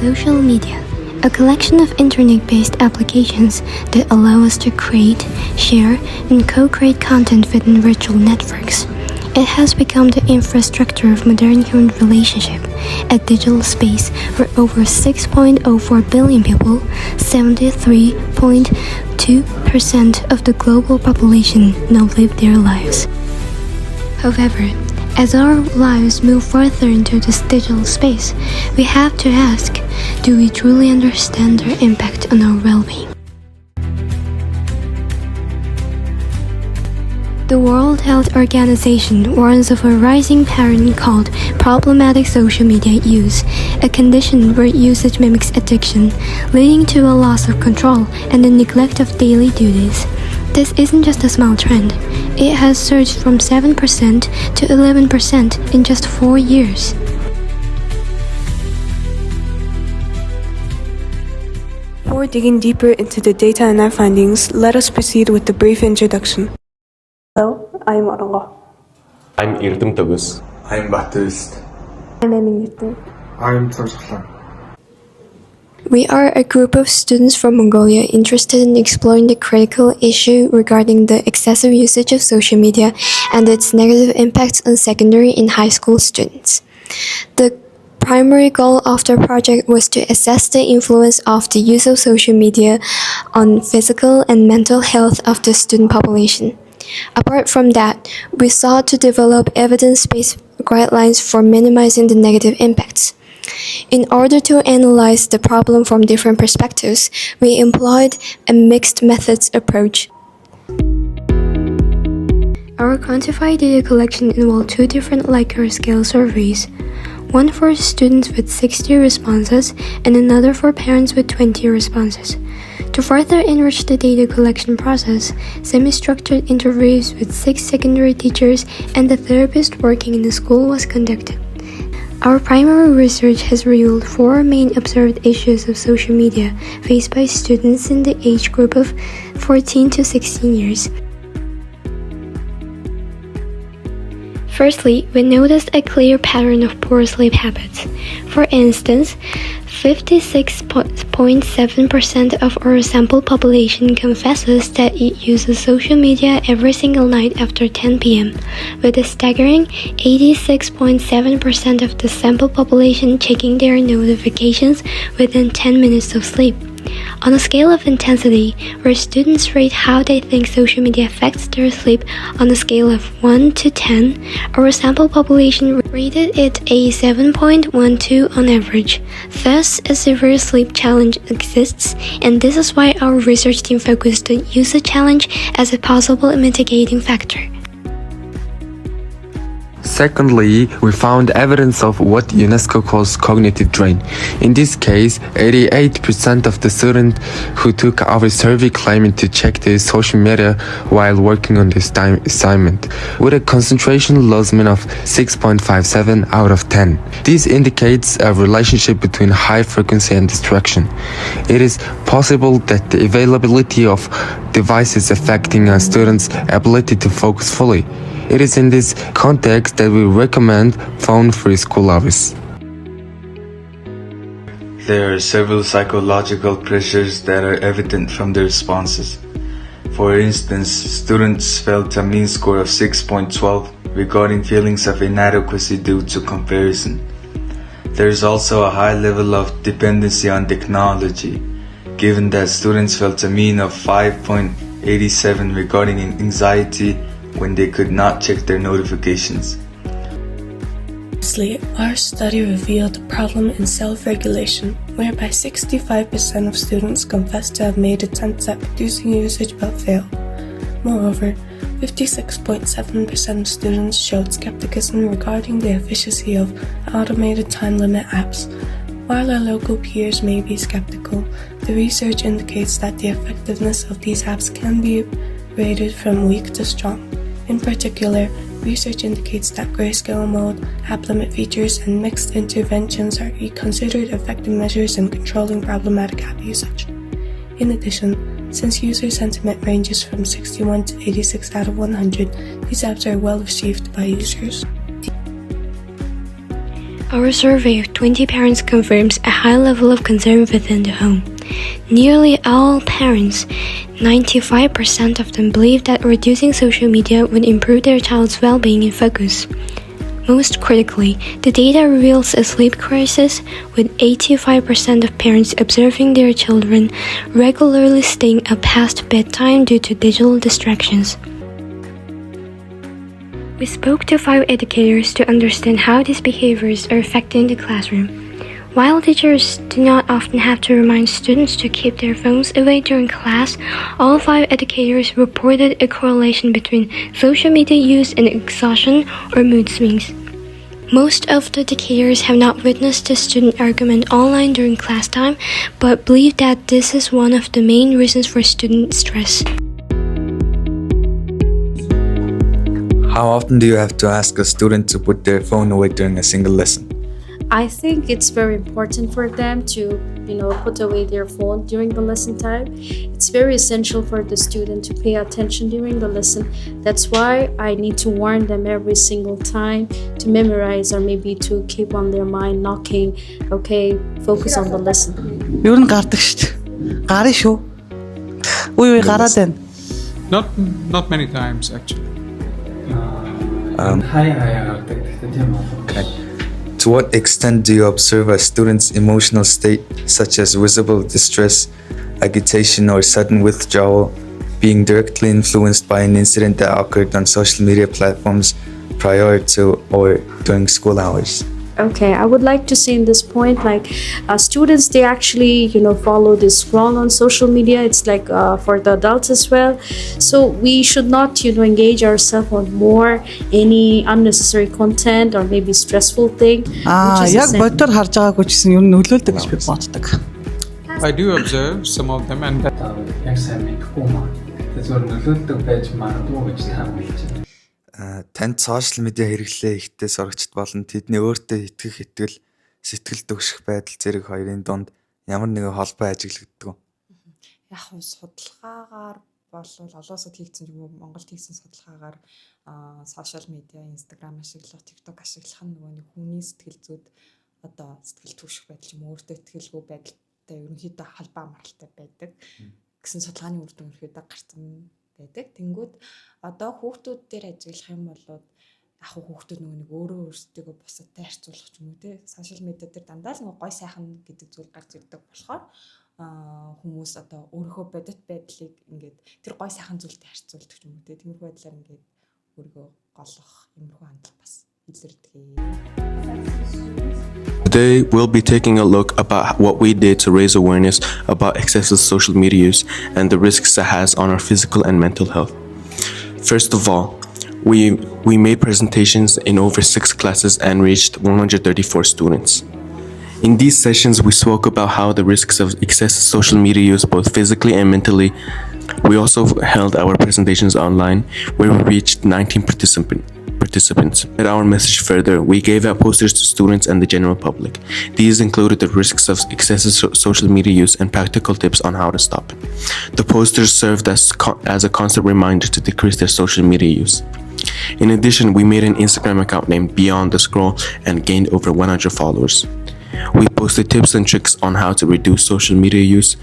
Social media, a collection of internet-based applications that allow us to create, share, and co-create content within virtual networks. It has become the infrastructure of modern human relationship, a digital space where over 6.04 billion people, 73.2% of the global population, now live their lives. However, as our lives move further into this digital space, we have to ask, do we truly understand their impact on our well-being? The World Health Organization warns of a rising pattern called problematic social media use, a condition where usage mimics addiction, leading to a loss of control and the neglect of daily duties. This isn't just a small trend. It has surged from 7% to 11% in just 4 years. Before digging deeper into the data and our findings, let us proceed with the brief introduction. Hello, I'm Aranga. I'm Erdene. I'm Baptist. I'm Amin-Erdene. I'm Tarsaklan. We are a group of students from Mongolia interested in exploring the critical issue regarding the excessive usage of social media and its negative impacts on secondary and high school students. The primary goal of the project was to assess the influence of the use of social media on physical and mental health of the student population. Apart from that, we sought to develop evidence-based guidelines for minimizing the negative impacts. In order to analyze the problem from different perspectives, we employed a mixed methods approach. Our quantified data collection involved 2 different Likert scale surveys, one for students with 60 responses and another for parents with 20 responses. To further enrich the data collection process, semi-structured interviews with 6 secondary teachers and the therapist working in the school was conducted. Our primary research has revealed 4 main observed issues of social media faced by students in the age group of 14 to 16 years. Firstly, we noticed a clear pattern of poor sleep habits. For instance, 56.7% of our sample population confesses that it uses social media every single night after 10 p.m., with a staggering 86.7% of the sample population checking their notifications within 10 minutes of sleep. On a scale of intensity, where students rate how they think social media affects their sleep on a scale of 1 to 10, our sample population rated it a 7.12 on average. Thus, a severe sleep challenge exists, and this is why our research team focused on use the challenge as a possible mitigating factor. Secondly, we found evidence of what UNESCO calls cognitive drain. In this case, 88% of the students who took our survey claimed to check their social media while working on this assignment, with a concentration loss mean of 6.57 out of 10. This indicates a relationship between high frequency and distraction. It is possible that the availability of devices affecting a student's ability to focus fully. It is in this context that we recommend phone-free school hours. There are several psychological pressures that are evident from the responses. For instance, students felt a mean score of 6.12 regarding feelings of inadequacy due to comparison. There is also a high level of dependency on technology, given that students felt a mean of 5.87 regarding anxiety when they could not check their notifications. Lastly, our study revealed a problem in self-regulation, whereby 65% of students confessed to have made attempts at reducing usage but failed. Moreover, 56.7% of students showed skepticism regarding the efficacy of automated time limit apps. While our local peers may be skeptical, the research indicates that the effectiveness of these apps can be rated from weak to strong. In particular, research indicates that grayscale mode, app limit features, and mixed interventions are considered effective measures in controlling problematic app usage. In addition, since user sentiment ranges from 61 to 86 out of 100, these apps are well received by users. Our survey of 20 parents confirms a high level of concern within the home. Nearly all parents, 95% of them, believe that reducing social media would improve their child's well-being and focus. Most critically, the data reveals a sleep crisis, with 85% of parents observing their children regularly staying up past bedtime due to digital distractions. We spoke to 5 educators to understand how these behaviors are affecting the classroom. While teachers do not often have to remind students to keep their phones away during class, all 5 educators reported a correlation between social media use and exhaustion or mood swings. Most of the educators have not witnessed a student argument online during class time, but believe that this is one of the main reasons for student stress. How often do you have to ask a student to put their phone away during a single lesson? I think it's very important for them to, put away their phone during the lesson time. It's very essential for the student to pay attention during the lesson. That's why I need to warn them every single time to memorize or maybe to keep on their mind knocking, okay, focus on the lesson. Юу н гардаг шүү дээ. Гарна шүү. Үгүй гараад байна. Not many times actually. Okay. To what extent do you observe a student's emotional state, such as visible distress, agitation, or sudden withdrawal, being directly influenced by an incident that occurred on social media platforms prior to or during school hours? Okay, I would like to say in this point, students, they actually, follow this scroll on social media. It's like for the adults as well. So we should not, engage ourselves on more any unnecessary content or maybe stressful thing. Яг бодоор харж байгаагүй ч гэсэн юу нөлөөлдөг гэж би боддог. I do observe some of them and яг сайн мэдэхгүй маа. Тэгэхээр нөлөөлдөг байж магадгүй гэж та хэлж байна. Танд сошиал медиа хэрэглээ ихтэй сурагчд болон тэдний өөртөө итгэх итгэл, сэтгэл төгсөх байдал зэрэг хоёрын дунд ямар нэгэн холбоо ажиглагддаг вэ? Яг нь судалгаагаар болвол олоосод хийгдсэн юм уу Монголд хийгдсэн судалгаагаар сошиал медиа, Instagram ашиглах, TikTok ашиглах нь нөгөө нэг хүний сэтгэл зүйд одоо сэтгэл төвшөх байдал юм өөртөө итгэлгүй байдалтай ерөнхийдөө холбоо амралтай байдаг гэсэн судалгааны үр дүн ерөнхийдөө гарсан байдаг. Тэнгүүд одоо хүүхдүүд дээр ажиглах юм бол яг хүүхдүүд нөгөө нэг өөрөө өөрсдөө бусадтай харьцуулах ч юм уу те сошиал медиа дээр дандаа л нөгөө гой сайхан гэдэг зүйл гарч ирдэг болохоор хүмүүс одоо өөрийнхөө бодит байдлыг ингээд тэр гой сайхан зүйлтэй харьцуулдаг ч юм уу те тиймэрхүү байдлаар ингээд өөрийгөө голох иймэрхүү хандлага бас илэрдэг. Today, we'll be taking a look about what we did to raise awareness about excessive social media use and the risks it has on our physical and mental health. First of all, we made presentations in over 6 classes and reached 134 students. In these sessions, we spoke about how the risks of excessive social media use both physically and mentally. We also held our presentations online where we reached 19 participants. At our message further, we gave out posters to students and the general public. These included the risks of excessive social media use and practical tips on how to stop it. The posters served as a constant reminder to decrease their social media use. In addition, we made an Instagram account named Beyond the Scroll and gained over 100 followers. We posted tips and tricks on how to reduce social media use.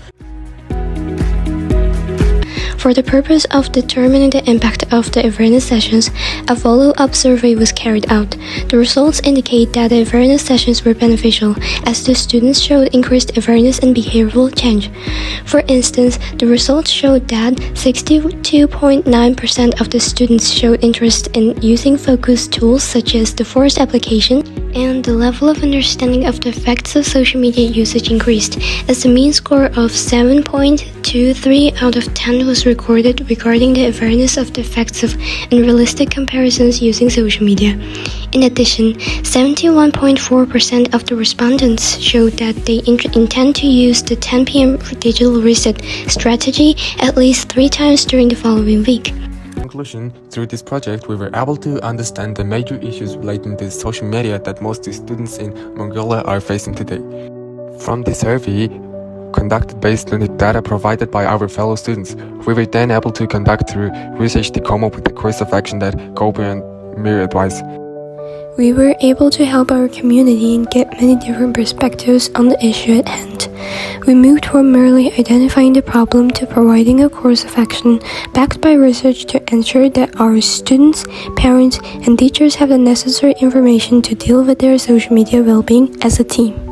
For the purpose of determining the impact of the awareness sessions, a follow-up survey was carried out. The results indicate that the awareness sessions were beneficial, as the students showed increased awareness and behavioral change. For instance, the results showed that 62.9% of the students showed interest in using focus tools such as the forced application, and the level of understanding of the effects of social media usage increased, as the mean score of 7.23 out of 10 was recorded regarding the awareness of the effects of unrealistic comparisons using social media. In addition, 71.4% of the respondents showed that they intend to use the 10 p.m. digital reset strategy at least 3 times during the following week. In conclusion, through this project, we were able to understand the major issues relating to social media that most students in Mongolia are facing today. From this survey, conducted based on the data provided by our fellow students, we were then able to conduct through research to come up with the course of action that go beyond mere advice. We were able to help our community and get many different perspectives on the issue at hand. We moved from merely identifying the problem to providing a course of action backed by research to ensure that our students, parents, and teachers have the necessary information to deal with their social media well-being as a team.